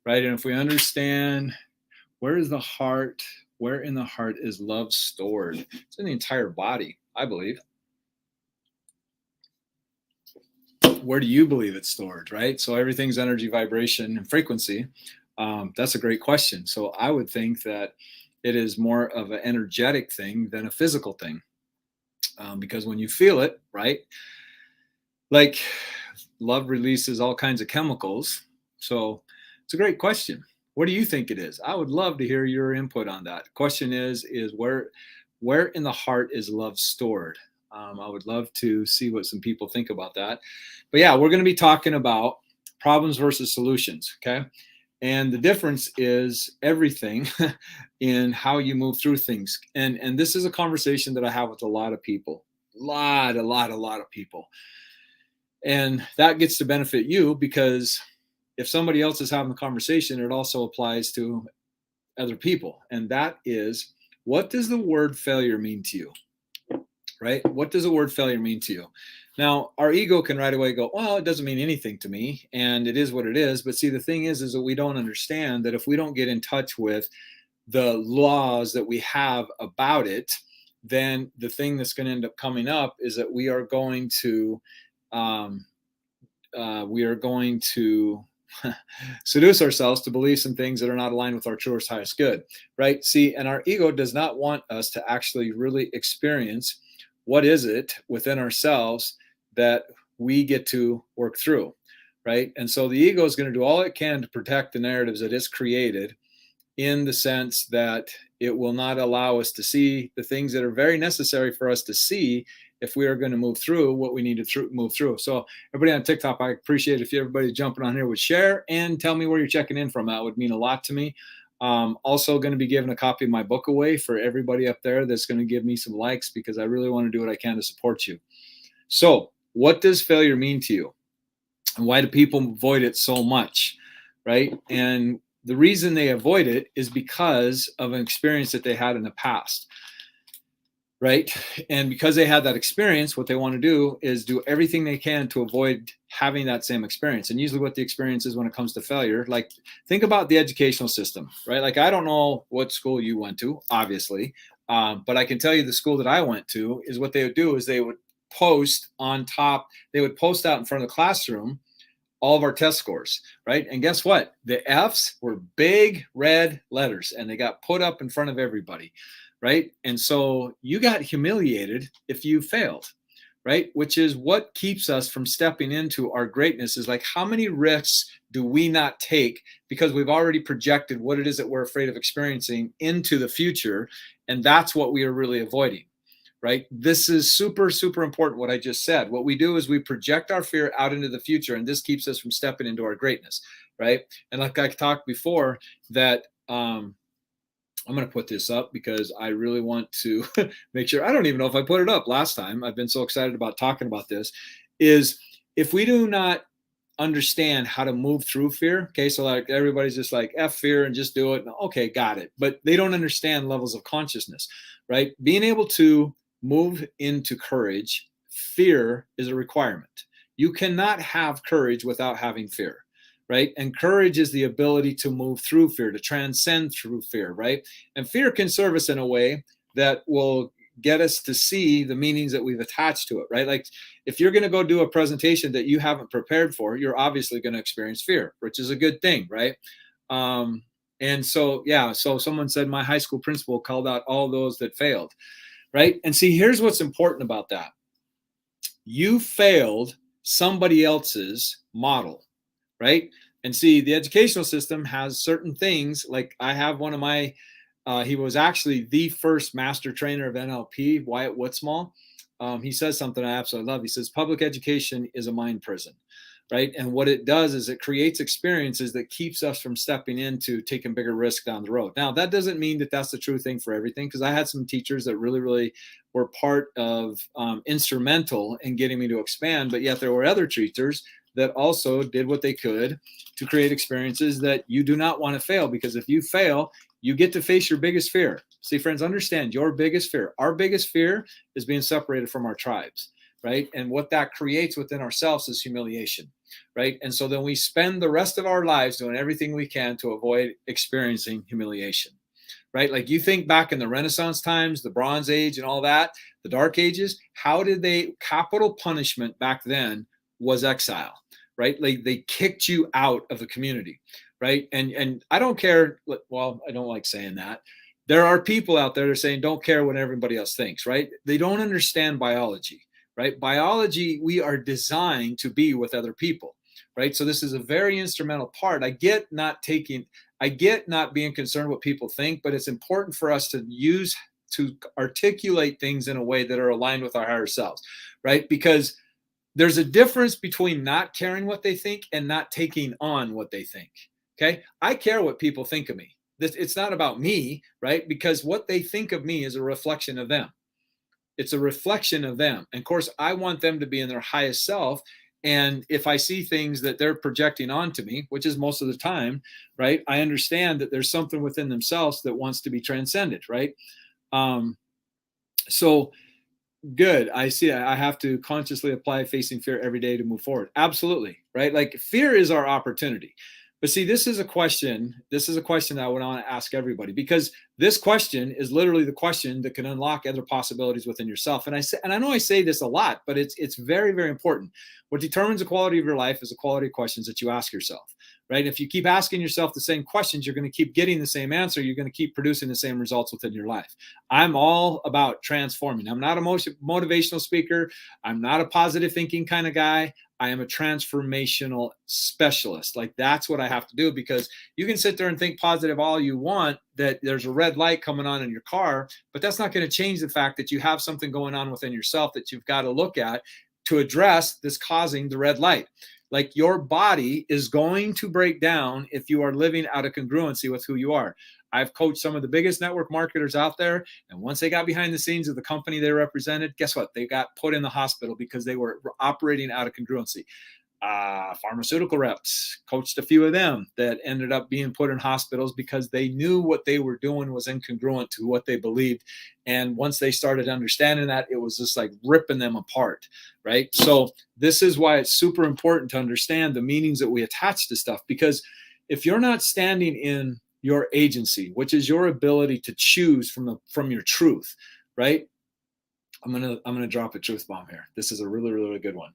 right? And if we understand where is the heart, where in the heart is love stored? It's in the entire body, I believe. Where do you believe it's stored, right? So everything's energy, vibration, and frequency. That's a great question. So I would think that it is more of an energetic thing than a physical thing, because when you feel it, right, like love releases all kinds of chemicals. So it's a great question. What do you think it is? I would love to hear your input on that. Question is where in the heart is love stored? I would love to see what some people think about that. But yeah, we're going to be talking about problems versus solutions. Okay. And the difference is everything in how you move through things. And this is a conversation that I have with a lot of people. A lot of people. And that gets to benefit you because if somebody else is having the conversation, it also applies to other people. And that is, what does the word failure mean to you? Right? What does the word failure mean to you? Now, our ego can right away go, well, it doesn't mean anything to me, and it is what it is. But see, the thing is that we don't understand that if we don't get in touch with the laws that we have about it, then the thing that's going to end up coming up is that um, we are going to seduce ourselves to believe some things that are not aligned with our truest highest good, right? See, and our ego does not want us to actually really experience what is it within ourselves that we get to work through, right? And so the ego is going to do all it can to protect the narratives that it's created, in the sense that it will not allow us to see the things that are very necessary for us to see if we are going to move through what we need to move through. So everybody on TikTok, I appreciate if everybody jumping on here would share and tell me where you're checking in from. That would mean a lot to me. Also going to be giving a copy of my book away for everybody up there that's going to give me some likes, because I really want to do what I can to support you. So what does failure mean to you? And why do people avoid it so much, right? And the reason they avoid it is because of an experience that they had in the past, right? And because they had that experience, what they want to do is do everything they can to avoid having that same experience. And usually what the experience is when it comes to failure, like think about the educational system, right? Like I don't know what school you went to, obviously, but I can tell you the school that I went to is what they would do is they would post on top, they would post out in front of the classroom all of our test scores, right? And guess what? The F's were big red letters and they got put up in front of everybody, right? And so you got humiliated if you failed, right? Which is what keeps us from stepping into our greatness, is like, how many risks do we not take because we've already projected what it is that we're afraid of experiencing into the future? And that's what we are really avoiding. Right? This is super, super important what I just said. What we do is we project our fear out into the future, and this keeps us from stepping into our greatness, right? And like I talked before, that I'm going to put this up because I really want to make sure. I don't even know if I put it up last time. I've been so excited about talking about this. Is if we do not understand how to move through fear, okay, so like everybody's just like F fear and just do it. Okay, got it. But they don't understand levels of consciousness, right? Being able to move into courage, fear is a requirement. You cannot have courage without having fear, right? And courage is the ability to move through fear, to transcend through fear, right? And fear can serve us in a way that will get us to see the meanings that we've attached to it, right? Like if you're going to go do a presentation that you haven't prepared for, you're obviously going to experience fear, which is a good thing, right? And so, yeah, so someone said my high school principal called out all those that failed, right? And see, here's what's important about that. You failed somebody else's model, right? And see, the educational system has certain things. Like I have one of my, he was actually the first master trainer of NLP, Wyatt Woodsmall. He says something I absolutely love. He says, public education is a mind prison, right? And what it does is it creates experiences that keeps us from stepping into taking bigger risks down the road. Now, that doesn't mean that that's the true thing for everything, because I had some teachers that really, really were part of instrumental in getting me to expand, but yet there were other teachers that also did what they could to create experiences that you do not want to fail, because if you fail, you get to face your biggest fear. See, friends, understand your biggest fear. Our biggest fear is being separated from our tribes, right? And what that creates within ourselves is humiliation. right? And so then we spend the rest of our lives doing everything we can to avoid experiencing humiliation, right? Like you think back in the Renaissance times, the Bronze Age and all that, the Dark Ages, how did capital punishment back then was exile, right? Like they kicked you out of the community, right? And I don't care, well, I don't like saying that. There are people out there that are saying, don't care what everybody else thinks, right? They don't understand biology, right? Biology, we are designed to be with other people, right? So this is a very instrumental part. I get not being concerned what people think, but it's important for us to articulate things in a way that are aligned with our higher selves, right? Because there's a difference between not caring what they think and not taking on what they think. Okay. I care what people think of me. It's not about me, right? Because what they think of me is a reflection of them. It's a reflection of them. And of course, I want them to be in their highest self. And if I see things that they're projecting onto me, which is most of the time, right, I understand that there's something within themselves that wants to be transcended, right? So good. I see. I have to consciously apply facing fear every day to move forward. Absolutely, right? Like fear is our opportunity. But see, this is a question. This is a question that I would want to ask everybody, because this question is literally the question that can unlock other possibilities within yourself. And I know I say this a lot, but it's very, very important. What determines the quality of your life is the quality of questions that you ask yourself, right? If you keep asking yourself the same questions, you're going to keep getting the same answer. You're going to keep producing the same results within your life. I'm all about transforming. I'm not a motivational speaker. I'm not a positive thinking kind of guy. I am a transformational specialist. Like that's what I have to do, because you can sit there and think positive all you want, that there's a red light coming on in your car, but that's not going to change the fact that you have something going on within yourself that you've got to look at to address this causing the red light. Like your body is going to break down if you are living out of congruency with who you are. I've coached some of the biggest network marketers out there. And once they got behind the scenes of the company they represented, guess what? They got put in the hospital because they were operating out of congruency. Pharmaceutical reps, coached a few of them that ended up being put in hospitals because they knew what they were doing was incongruent to what they believed. And once they started understanding that, it was just like ripping them apart, right? So this is why it's super important to understand the meanings that we attach to stuff, because if you're not standing in your agency, which is your ability to choose from your truth, right? I'm gonna drop a truth bomb here. This is a really, really good one.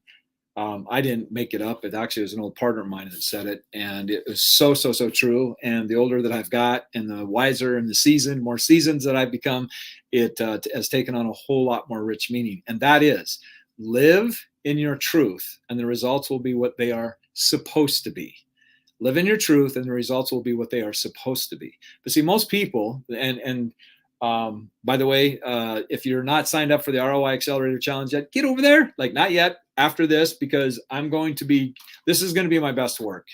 I didn't make it up. It actually was an old partner of mine that said it, and it was so true. And the older that I've got, and the wiser and more seasons that I've become, it has taken on a whole lot more rich meaning. And that is, live in your truth, and the results will be what they are supposed to be. Live in your truth, and the results will be what they are supposed to be. But see, most people, and by the way, if you're not signed up for the ROI Accelerator Challenge yet, get over there. Like not yet, after this, because this is going to be my best work.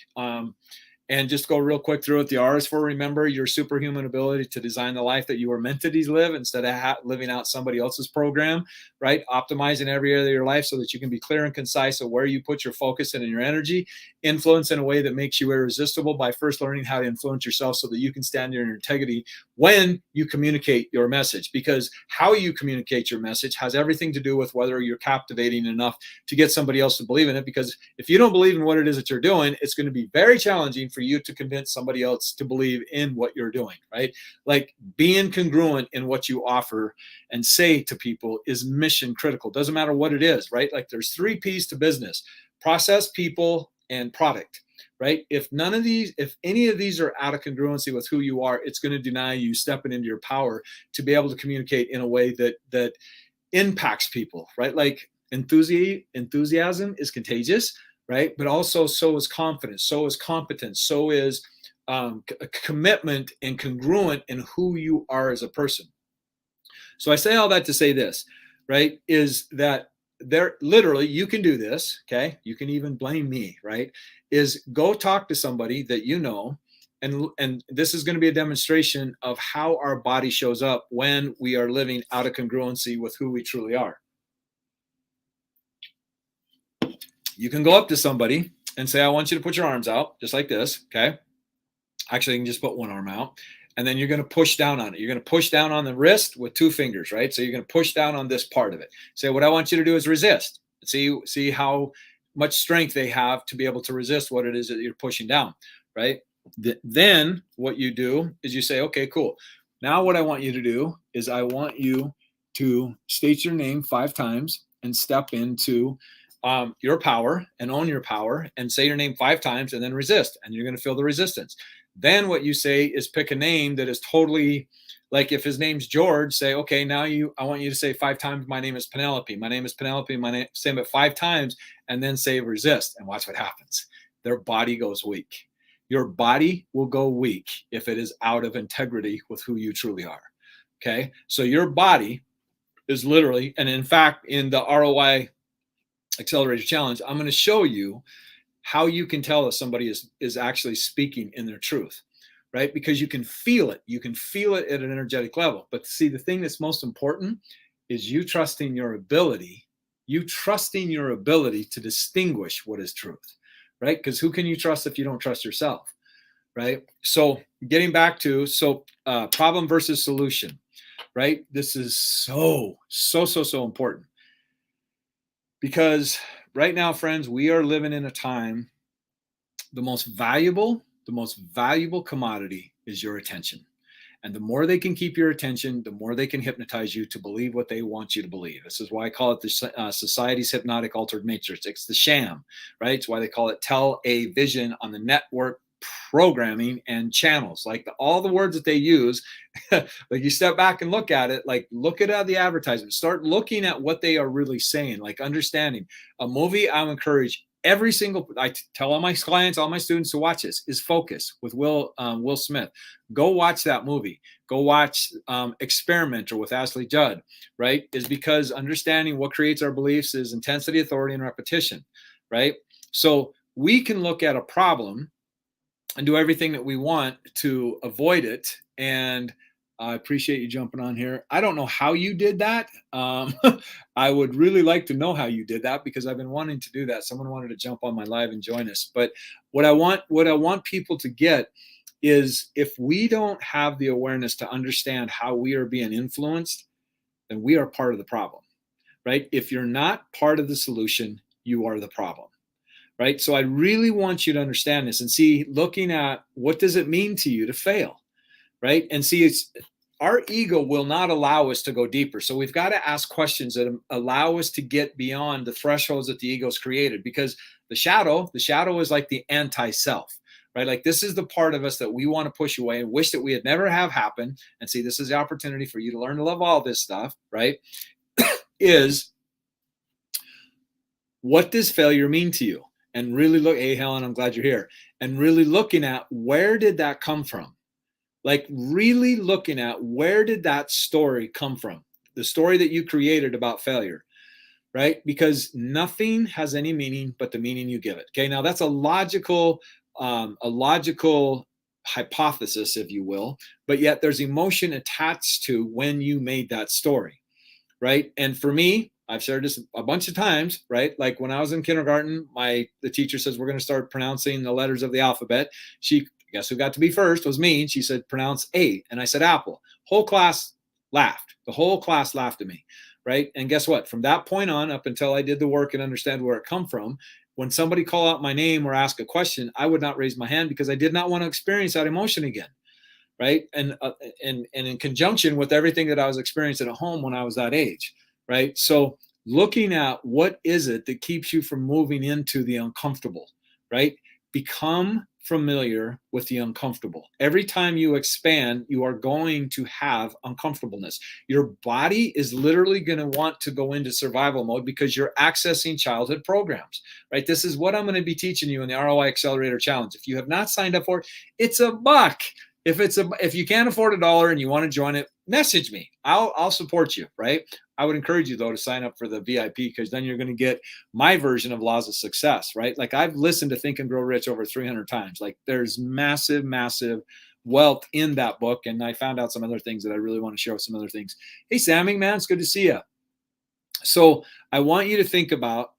And just go real quick through it. The R is for remember your superhuman ability to design the life that you were meant to live instead of living out somebody else's program, right? Optimizing every area of your life so that you can be clear and concise of where you put your focus and your energy. Influence in a way that makes you irresistible by first learning how to influence yourself so that you can stand in your integrity when you communicate your message. Because how you communicate your message has everything to do with whether you're captivating enough to get somebody else to believe in it. Because if you don't believe in what it is that you're doing, it's going to be very challenging for you to convince somebody else to believe in what you're doing, right? Like being congruent in what you offer and say to people is mission critical. Doesn't matter what it is, right? Like there's 3 P's to business: process, people, and product, right? If any of these are out of congruency with who you are, it's going to deny you stepping into your power to be able to communicate in a way that impacts people, right? Like enthusiasm is contagious, right? But also so is confidence, so is competence, so is commitment and congruent in who you are as a person. So I say all that to say this, right? Is that there literally, you can do this, okay? You can even blame me, right? Is go talk to somebody that you know, and this is going to be a demonstration of how our body shows up when we are living out of congruency with who we truly are. You can go up to somebody and say, I want you to put your arms out, just like this, okay? Actually, you can just put one arm out. And then you're going to push down on it. You're going to push down on the wrist with 2 fingers, right? So you're going to push down on this part of it. Say, what I want you to do is resist. See how much strength they have to be able to resist what it is that you're pushing down, right? Then what you do is you say, okay, cool. Now what I want you to do is I want you to state your name 5 times and step into your power and own your power and say your name 5 times and then resist. And you're going to feel the resistance. Then what you say is pick a name that is totally like, if his name's George, say, okay, now I want you to say 5 times, my name is Penelope. My name is Penelope. My name, say it 5 times and then say resist, and watch what happens. Their body goes weak. Your body will go weak if it is out of integrity with who you truly are. Okay. So your body is literally, and in fact, in the ROI Accelerator Challenge, I'm going to show you how you can tell if somebody is actually speaking in their truth, right? Because you can feel it. You can feel it at an energetic level. But see, the thing that's most important is you trusting your ability to distinguish what is truth, right? Because who can you trust if you don't trust yourself, right? So getting back to, problem versus solution, right? This is so important. Because right now, friends, we are living in a time, the most valuable commodity is your attention. And the more they can keep your attention, the more they can hypnotize you to believe what they want you to believe. This is why I call it the society's hypnotic altered matrix. It's the sham, right? It's why they call it television on the network programming and channels. Like all the words that they use, like you step back and look at it, like look at the advertisement, start looking at what they are really saying, like understanding. A movie I encourage I tell all my clients, all my students to watch this, is Focus with Will Smith. Go watch that movie. Go watch Experimenter with Ashley Judd, right? Is because understanding what creates our beliefs is intensity, authority, and repetition, right? So we can look at a problem and do everything that we want to avoid it. And I appreciate you jumping on here. I don't know how you did that. I would really like to know how you did that, because I've been wanting to do that. Someone wanted to jump on my live and join us. But what I want people to get is, if we don't have the awareness to understand how we are being influenced, then we are part of the problem, right? If you're not part of the solution, you are the problem. Right. So I really want you to understand this and see, looking at what does it mean to you to fail, right? And see, our ego will not allow us to go deeper. So we've got to ask questions that allow us to get beyond the thresholds that the ego's created, because the shadow is like the anti-self, right? Like this is the part of us that we want to push away and wish that we had never have happened. And see, this is the opportunity for you to learn to love all this stuff, right? Is, what does failure mean to you? And really look, hey, Helen, I'm glad you're here. And really looking at, where did that come from? Like really looking at, where did that story come from? The story that you created about failure, right? Because nothing has any meaning but the meaning you give it. Okay, now that's a logical hypothesis, if you will, but yet there's emotion attached to when you made that story, right? And for me, I've shared this a bunch of times, right? Like when I was in kindergarten, the teacher says, we're going to start pronouncing the letters of the alphabet. Guess who got to be first? Was me. And she said, pronounce A. And I said, apple. Whole class laughed. The whole class laughed at me, right? And guess what? From that point on, up until I did the work and understand where it come from, when somebody call out my name or ask a question, I would not raise my hand, because I did not want to experience that emotion again, right? And in conjunction with everything that I was experiencing at home when I was that age, right? So looking at, what is it that keeps you from moving into the uncomfortable, right? Become familiar with the uncomfortable. Every time you expand, you are going to have uncomfortableness. Your body is literally going to want to go into survival mode, because you're accessing childhood programs, right? This is what I'm going to be teaching you in the ROI Accelerator Challenge. If you have not signed up for it, it's $1. If you can't afford $1 and you want to join it, message me. I'll support you, right? I would encourage you though to sign up for the VIP, because then you're going to get my version of Laws of Success, right? Like I've listened to Think and Grow Rich over 300 times. Like there's massive wealth in that book. And I found out some other things that I really want to share with some other things. Hey, Sammy, man, it's good to see you. So I want you to think about,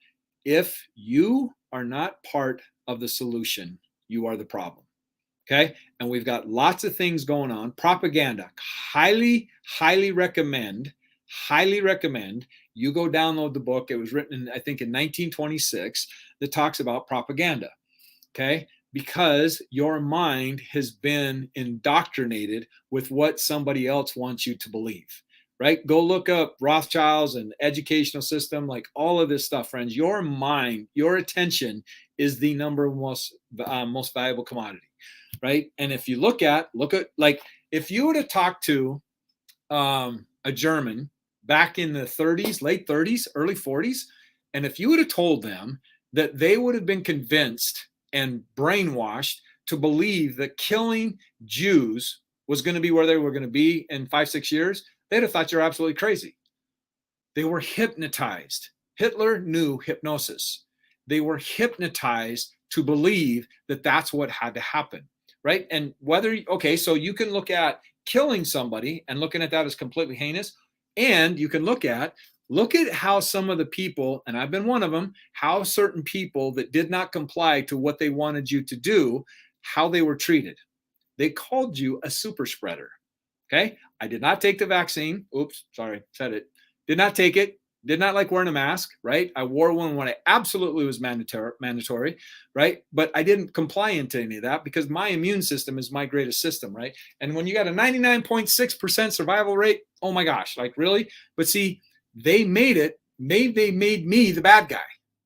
if you are not part of the solution, you are the problem. Okay. And we've got lots of things going on. Propaganda. Highly recommend highly recommend you go download the book. It was written, I think, in 1926, that talks about propaganda. Okay. Because your mind has been indoctrinated with what somebody else wants you to believe, right? Go look up Rothschilds and educational system, like all of this stuff, friends. Your mind, your attention is the number most valuable commodity, right? And if you look at like if you were to talk to a German back in the 30s, late 30s, early 40s, and if you would have told them that they would have been convinced and brainwashed to believe that killing Jews was going to be where they were going to be in 5-6 years, they'd have thought you're absolutely crazy. They were hypnotized. Hitler knew hypnosis. They were hypnotized to believe that that's what had to happen, right? And okay, so you can look at killing somebody and looking at that as completely heinous, and you can look at how some of the people, and I've been one of them, how certain people that did not comply to what they wanted you to do, how they were treated. They called you a super spreader. Okay. I did not take the vaccine. Oops, sorry, said it. Did not take it. Did not like wearing a mask, right? I wore one when I absolutely was mandatory, right? But I didn't comply into any of that because my immune system is my greatest system, right? And when you got a 99.6% survival rate, oh my gosh, like really? But see, they made me the bad guy.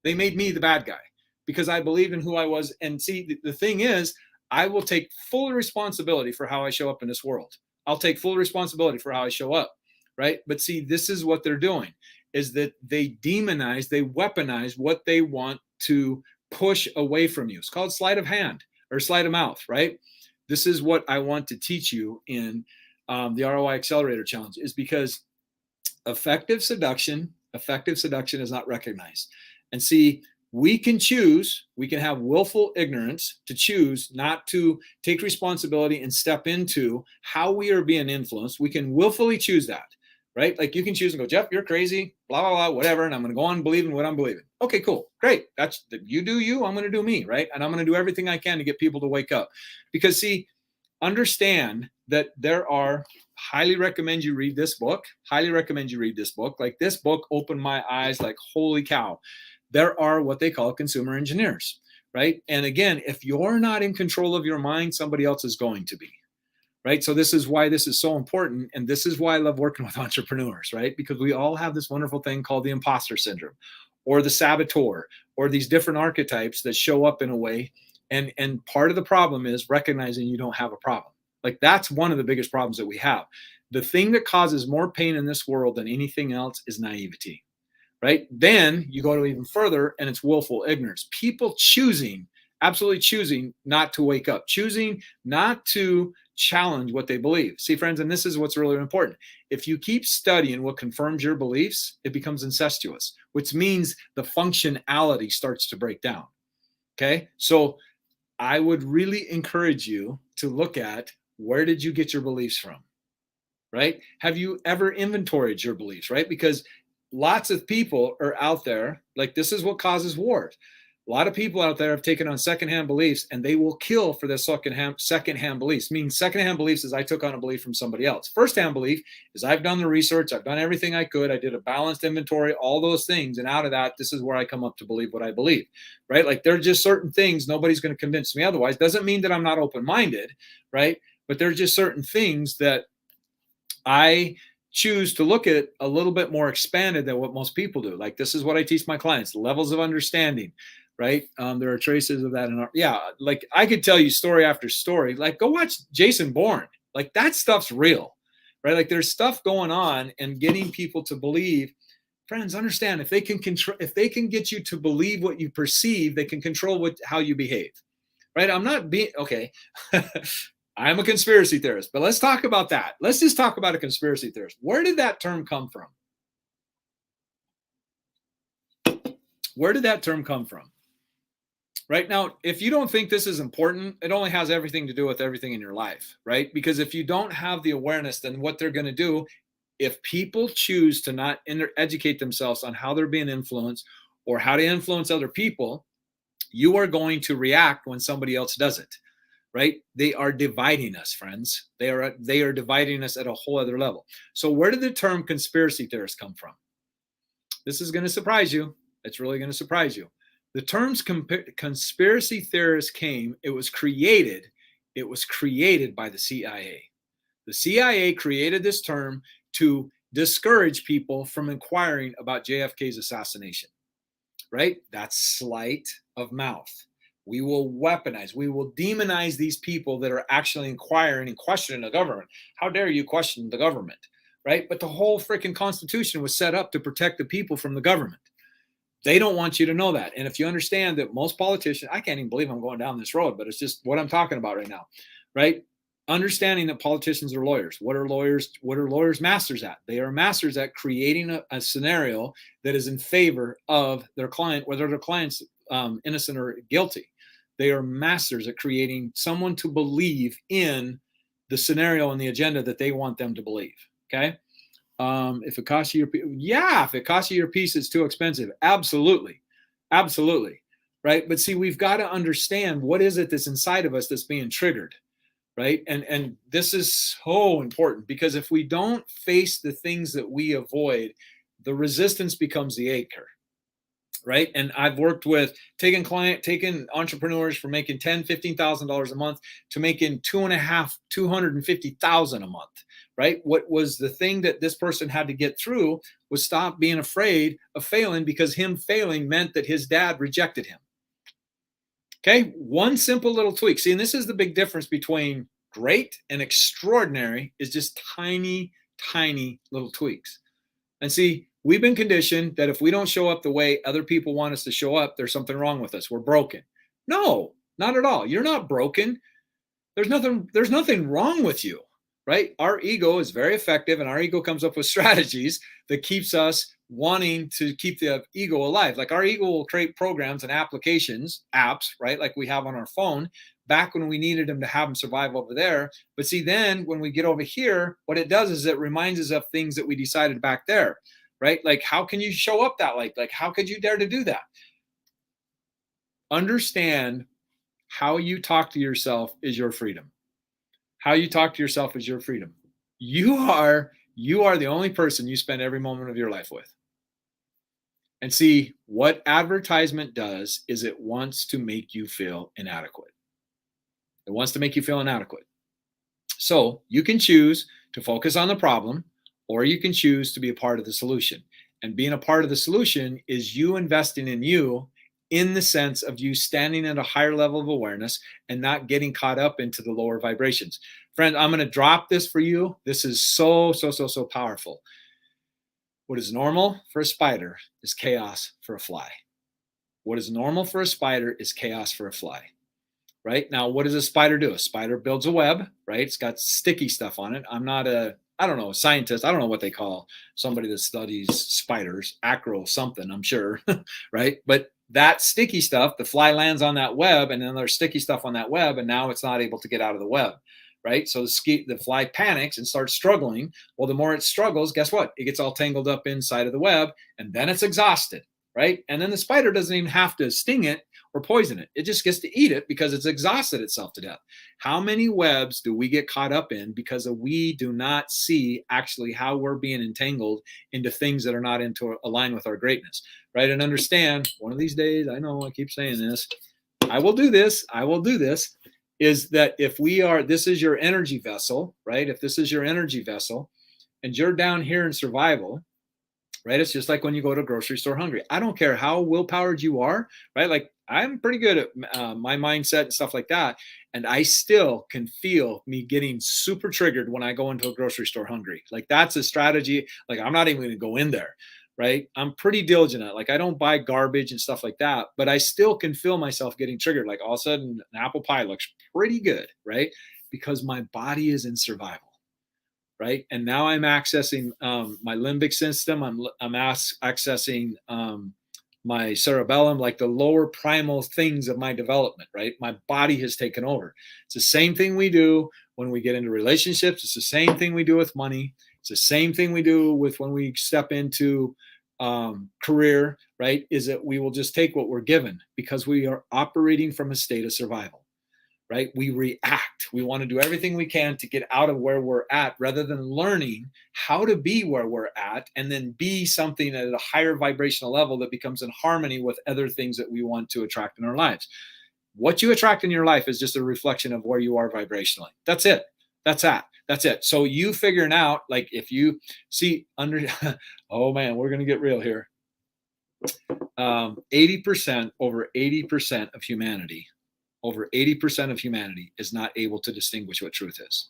They made me the bad guy because I believed in who I was. And see, the thing is, I will take full responsibility for how I show up in this world. I'll take full responsibility for how I show up, right? But see, this is what they're doing, is that they demonize, they weaponize what they want to push away from you. It's called sleight of hand or sleight of mouth, right? This is what I want to teach you in the ROI Accelerator Challenge, is because effective seduction is not recognized. And see, we can have willful ignorance to choose not to take responsibility and step into how we are being influenced. We can willfully choose that, right? Like you can choose and go, Jeff, you're crazy, blah, blah, blah, whatever. And I'm going to go on believing what I'm believing. Okay, cool. Great. You do you, I'm going to do me, right? And I'm going to do everything I can to get people to wake up. Because see, understand that highly recommend you read this book. Like this book opened my eyes like, holy cow. There are what they call consumer engineers, right? And again, if you're not in control of your mind, somebody else is going to be, right? So this is why this is so important. And this is why I love working with entrepreneurs, right? Because we all have this wonderful thing called the imposter syndrome or the saboteur or these different archetypes that show up in a way. And part of the problem is recognizing you don't have a problem. Like that's one of the biggest problems that we have. The thing that causes more pain in this world than anything else is naivety. Right? Then you go to even further and it's willful ignorance. People absolutely choosing not to wake up, choosing not to challenge what they believe. See, friends, and this is what's really important. If you keep studying what confirms your beliefs, it becomes incestuous, which means the functionality starts to break down. Okay? So I would really encourage you to look at, where did you get your beliefs from? Right? Have you ever inventoried your beliefs? Right? Because lots of people are out there, like this is what causes wars. A lot of people out there have taken on secondhand beliefs and they will kill for their secondhand beliefs. Meaning secondhand beliefs is I took on a belief from somebody else. Firsthand belief is I've done the research, I've done everything I could, I did a balanced inventory, all those things. And out of that, this is where I come up to believe what I believe, right? Like there are just certain things nobody's going to convince me otherwise. Doesn't mean that I'm not open-minded, right? But there's just certain things that I choose to look at a little bit more expanded than what most people do. Like this is what I teach my clients, levels of understanding, right? There are traces of that in our, like I could tell you story after story. Like go watch Jason Bourne. Like that stuff's real, right? Like there's stuff going on and getting people to believe. Friends, understand, if they can get you to believe what you perceive, they can control how you behave, right? I'm not being, okay. I'm a conspiracy theorist, but let's talk about that. Let's just talk about a conspiracy theorist. Where did that term come from? Where did that term come from? Right now, if you don't think this is important, it only has everything to do with everything in your life, right? Because if you don't have the awareness, then what they're going to do, if people choose to not educate themselves on how they're being influenced or how to influence other people, you are going to react when somebody else does it. right? They are dividing us, friends. They are dividing us at a whole other level. So where did the term conspiracy theorist come from? This is going to surprise you. It's really going to surprise you. The terms conspiracy theorist came, it was created by the CIA. The CIA created this term to discourage people from inquiring about JFK's assassination, right? That's sleight of mouth. We will weaponize, we will demonize these people that are actually inquiring and questioning the government. How dare you question the government, right? But the whole freaking Constitution was set up to protect the people from the government. They don't want you to know that. And if you understand that most politicians, I can't even believe I'm going down this road, but it's just what I'm talking about right now, right? Understanding that politicians are lawyers. What are lawyers masters at? They are masters at creating a scenario that is in favor of their client, whether their client's innocent or guilty. They are masters at creating someone to believe in the scenario and the agenda that they want them to believe. Okay. If it costs you if it costs you your piece, it's too expensive. Absolutely. Absolutely. Right. But see, we've got to understand what is it that's inside of us that's being triggered. Right. And this is so important, because if we don't face the things that we avoid, the resistance becomes the anchor. Right. And I've worked with taking entrepreneurs from making $10,000, $15,000 a month to making $250,000 a month. Right. What was the thing that this person had to get through was stop being afraid of failing, because him failing meant that his dad rejected him. Okay. One simple little tweak. See, and this is the big difference between great and extraordinary, is just tiny, tiny little tweaks. And see, we've been conditioned that if we don't show up the way other people want us to show up, there's something wrong with us. We're broken. No, not at all. You're not broken. There's nothing wrong with you, right? Our ego is very effective, and our ego comes up with strategies that keeps us wanting to keep the ego alive. Like our ego will create programs and apps, right? Like we have on our phone back when we needed them to have them survive over there. But see, then when we get over here, what it does is it reminds us of things that we decided back there, right? Like, how can you show up that like how could you dare to do that? Understand how you talk to yourself is your freedom. How you talk to yourself is your freedom. You are the only person you spend every moment of your life with. And see, what advertisement does is it wants to make you feel inadequate. It wants to make you feel inadequate. So you can choose to focus on the problem, or you can choose to be a part of the solution. And being a part of the solution is you investing in you, in the sense of you standing at a higher level of awareness and not getting caught up into the lower vibrations. Friend, I'm going to drop this for you. This is so powerful. What is normal for a spider is chaos for a fly. What is normal for a spider is chaos for a fly. Right? Now, what does a spider do? A spider builds a web, right? It's got sticky stuff on it. I'm not a scientist. I don't know what they call somebody that studies spiders, acro something, I'm sure, right? But that sticky stuff, the fly lands on that web, and then there's sticky stuff on that web, and now it's not able to get out of the web, right? So the fly panics and starts struggling. Well, the more it struggles, guess what? It gets all tangled up inside of the web, and then it's exhausted, right? And then the spider doesn't even have to sting it or poison it. It just gets to eat it because it's exhausted itself to death. How many webs do we get caught up in because we do not see actually how we're being entangled into things that are not into align with our greatness, right? And understand, one of these days, I know I keep saying this, I will do this, is that if this is your energy vessel, right? If this is your energy vessel and you're down here in survival, right? It's just like when you go to a grocery store hungry. I don't care how willpowered you are, right? Like I'm pretty good at my mindset and stuff like that. And I still can feel me getting super triggered when I go into a grocery store hungry. Like that's a strategy. Like I'm not even going to go in there, right? I'm pretty diligent at it. Like I don't buy garbage and stuff like that, but I still can feel myself getting triggered. Like all of a sudden an apple pie looks pretty good, right? Because my body is in survival. Right. And now I'm accessing my limbic system. I'm accessing my cerebellum, like the lower primal things of my development. Right. My body has taken over. It's the same thing we do when we get into relationships. It's the same thing we do with money. It's the same thing we do with when we step into career. Right. Is that we will just take what we're given because we are operating from a state of survival. right? We react. We want to do everything we can to get out of where we're at rather than learning how to be where we're at and then be something at a higher vibrational level that becomes in harmony with other things that we want to attract in our lives. What you attract in your life is just a reflection of where you are vibrationally. That's it. That's it. So you figuring out, like, if you see under, oh man, we're going to get real here. 80%, over 80% of humanity, is not able to distinguish what truth is.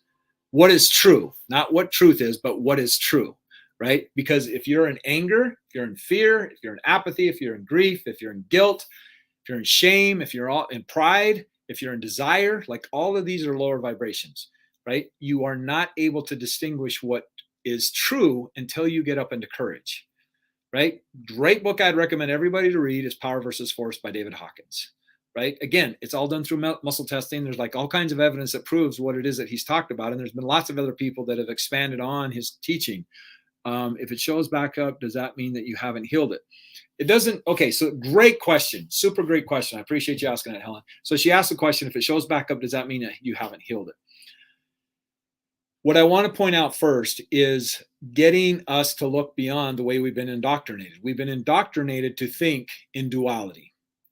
What is true, not what truth is, but what is true, right? Because if you're in anger, if you're in fear, if you're in apathy, if you're in grief, if you're in guilt, if you're in shame, if you're all in pride, if you're in desire, like all of these are lower vibrations, right? You are not able to distinguish what is true until you get up into courage, right? Great book I'd recommend everybody to read is Power versus Force by David Hawkins, right? Again, it's all done through muscle testing. There's like all kinds of evidence that proves what it is that he's talked about. And there's been lots of other people that have expanded on his teaching. If it shows back up, does that mean that you haven't healed it? It doesn't. Okay, so great question. Super great question. I appreciate you asking that, Helen. So she asked the question, if it shows back up, does that mean that you haven't healed it? What I want to point out first is getting us to look beyond the way we've been indoctrinated. We've been indoctrinated to think in duality.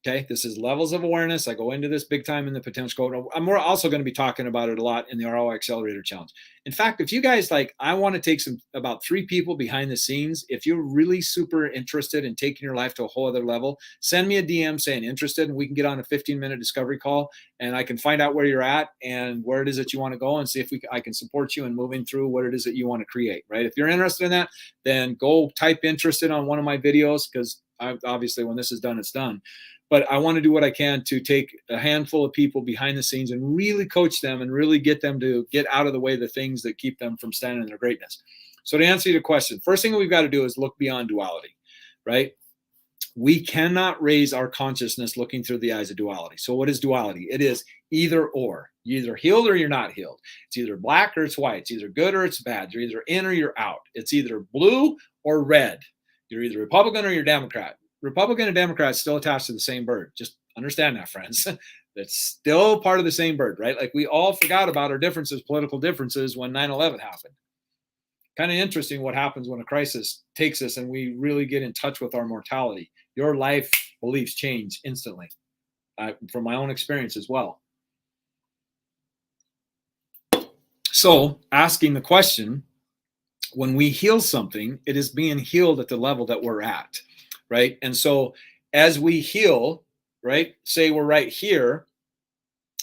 Okay, this is levels of awareness. I go into this big time in the potential code. I'm also going to be talking about it a lot in the ROI Accelerator Challenge. In fact, if you guys like, I want to take about 3 people behind the scenes. If you're really super interested in taking your life to a whole other level, send me a DM saying interested, and we can get on a 15-minute discovery call, and I can find out where you're at and where it is that you want to go, and see if I can support you in moving through what it is that you want to create. Right? If you're interested in that, then go type interested on one of my videos, because obviously when this is done, it's done. But I want to do what I can to take a handful of people behind the scenes and really coach them and really get them to get out of the way the things that keep them from standing in their greatness. So to answer your question, first thing we've got to do is look beyond duality, right? We cannot raise our consciousness looking through the eyes of duality. So what is duality? It is either or. You're either healed or you're not healed. It's either black or it's white. It's either good or it's bad. You're either in or you're out. It's either blue or red. You're either Republican or you're Democrat. Republican and Democrat still attached to the same bird. Just understand that, friends. That's still part of the same bird, right? Like we all forgot about our differences, political differences, when 9/11 happened. Kind of interesting what happens when a crisis takes us and we really get in touch with our mortality. Your life beliefs change instantly, from my own experience as well. So asking the question, when we heal something, it is being healed at the level that we're at. Right. And so as we heal, right, say we're right here,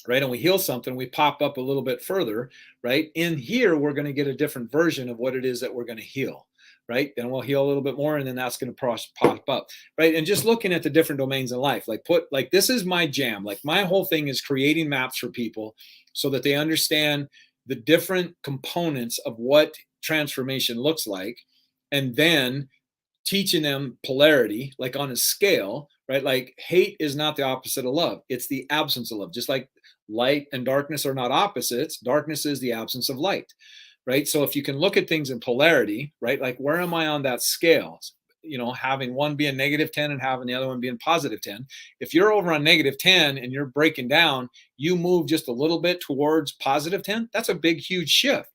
right, and we heal something, we pop up a little bit further, right? In here, we're going to get a different version of what it is that we're going to heal, right? Then we'll heal a little bit more, and then that's going to pop up, right? And just looking at the different domains in life, like this is my jam. Like my whole thing is creating maps for people so that they understand the different components of what transformation looks like, and then teaching them polarity, like on a scale, right? Like hate is not the opposite of love. It's the absence of love. Just like light and darkness are not opposites, darkness is the absence of light, right? So if you can look at things in polarity, right? Like where am I on that scale? You know, having one being -10 and having the other one being +10. If you're over on -10 and you're breaking down, you move just a little bit towards +10. That's a big, huge shift.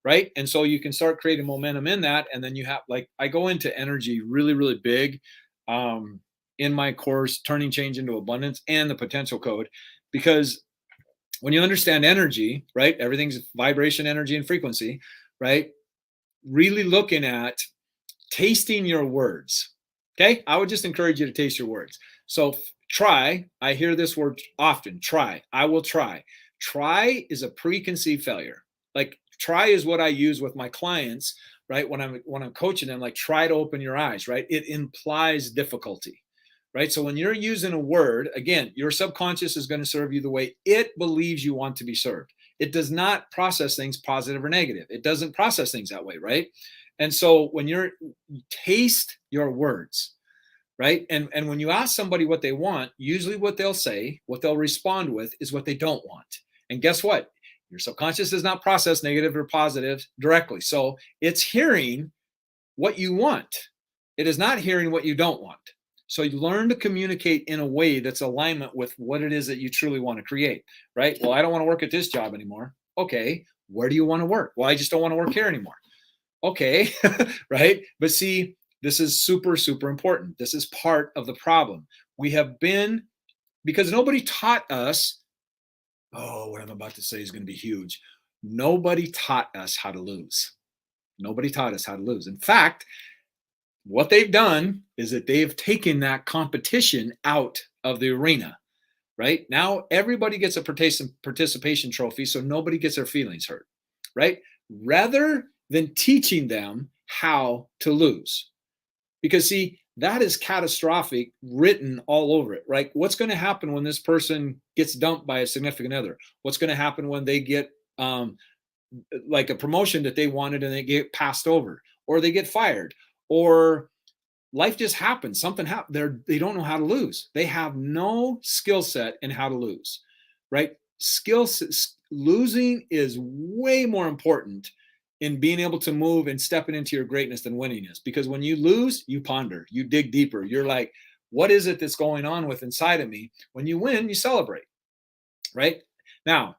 Right. And so you can start creating momentum in that. And then you have, like, I go into energy really, really big in my course, Turning Change into Abundance, and the Potential Code, because when you understand energy, right, everything's vibration, energy, and frequency, right? Really looking at tasting your words. Okay. I would just encourage you to taste your words. So try, I hear this word often, try, I will try. Try is a preconceived failure. Like, try is what I use with my clients, right? When I'm coaching them, like, try to open your eyes, right? It implies difficulty, right? So when you're using a word, again, your subconscious is going to serve you the way it believes you want to be served. It does not process things positive or negative. It doesn't process things that way, right? And so when you taste your words, right? And when you ask somebody what they want, usually what they'll say, what they'll respond with is what they don't want. And guess what? Your subconscious does not process negative or positive directly. So it's hearing what you want. It is not hearing what you don't want. So you learn to communicate in a way that's alignment with what it is that you truly want to create, right? Well, I don't want to work at this job anymore. Okay, where do you want to work? Well, I just don't want to work here anymore. Okay, right? But see, this is super, super important. This is part of the problem. We have been, because nobody taught us, oh, what I'm about to say is going to be huge. Nobody taught us how to lose. Nobody taught us how to lose. In fact, what they've done is that they've taken that competition out of the arena, right? Now everybody gets a participation trophy, so nobody gets their feelings hurt, right? Rather than teaching them how to lose. Because see, that is catastrophic written all over it, right? What's going to happen when this person gets dumped by a significant other? What's going to happen when they get like a promotion that they wanted and they get passed over, or they get fired, or life just happens, something happened, they don't know how to lose. They have no skill set in how to lose, right? Losing is way more important in being able to move and stepping into your greatness than winning is. Because when you lose, you ponder, you dig deeper. You're like, what is it that's going on with inside of me? When you win, you celebrate, right? Now,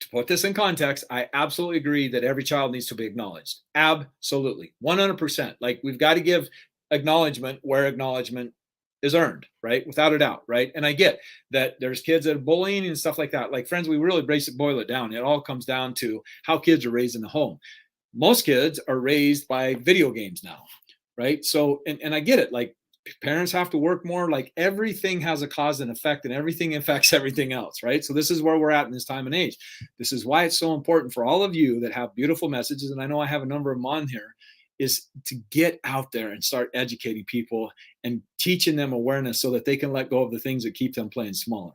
to put this in context, I absolutely agree that every child needs to be acknowledged. Absolutely. 100%. Like, we've got to give acknowledgement where acknowledgement is earned, right? Without a doubt, right? And I get that there's kids that are bullying and stuff like that. Like, friends, we really boil it down. It all comes down to how kids are raised in the home. Most kids are raised by video games now, right? So, and I get it. Like, parents have to work more. Like, everything has a cause and effect, and everything affects everything else, right? So this is where we're at in this time and age. This is why it's so important for all of you that have beautiful messages, and I know I have a number of them on here, is to get out there and start educating people and teaching them awareness so that they can let go of the things that keep them playing smaller,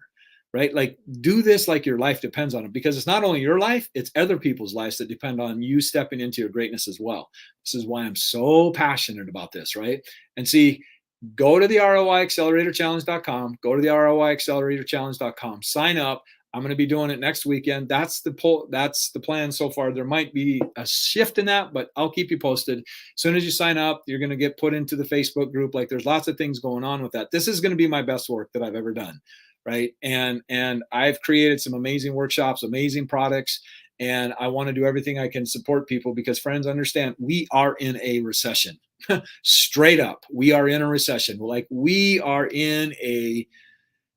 right? Like, do this like your life depends on it, because it's not only your life, it's other people's lives that depend on you stepping into your greatness as well. This is why I'm so passionate about this, right? And see, go to the ROIacceleratorchallenge.com, go to the ROIacceleratorchallenge.com, sign up. I'm going to be doing it next weekend. That's the plan so far. There might be a shift in that, but I'll keep you posted. As soon as you sign up, you're going to get put into the Facebook group. Like, there's lots of things going on with that. This is going to be my best work that I've ever done, right? And I've created some amazing workshops, amazing products, and I want to do everything I can support people, because, friends, understand, we are in a recession. Straight up, we are in a recession. Like, we are in a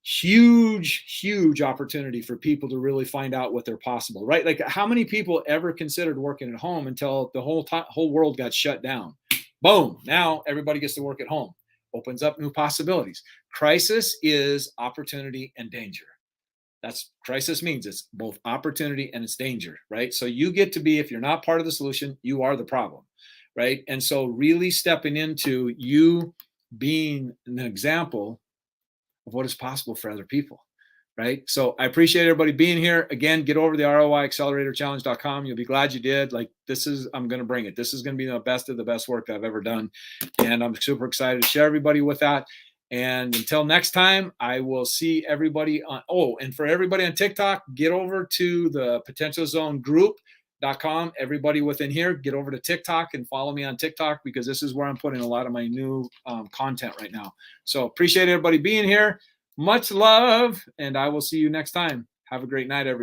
huge opportunity for people to really find out what they're possible, right? Like, how many people ever considered working at home until the whole world got shut down? Boom, now everybody gets to work at home. Opens up new possibilities. Crisis is opportunity and danger. That's crisis means, it's both opportunity and it's danger, right? So you get to be, if you're not part of the solution, you are the problem, right? And so really stepping into you being an example of what is possible for other people, right? So I appreciate everybody being here. Again, get over to the ROIacceleratorchallenge.com. You'll be glad you did. Like, I'm going to bring it. This is going to be the best of the best work that I've ever done. And I'm super excited to share everybody with that. And until next time, I will see everybody on, and for everybody on TikTok, get over to the Potential Zone group.com. Everybody within here, get over to TikTok and follow me on TikTok, because this is where I'm putting a lot of my new content right now. So appreciate everybody being here. Much love, and I will see you next time. Have a great night, everybody.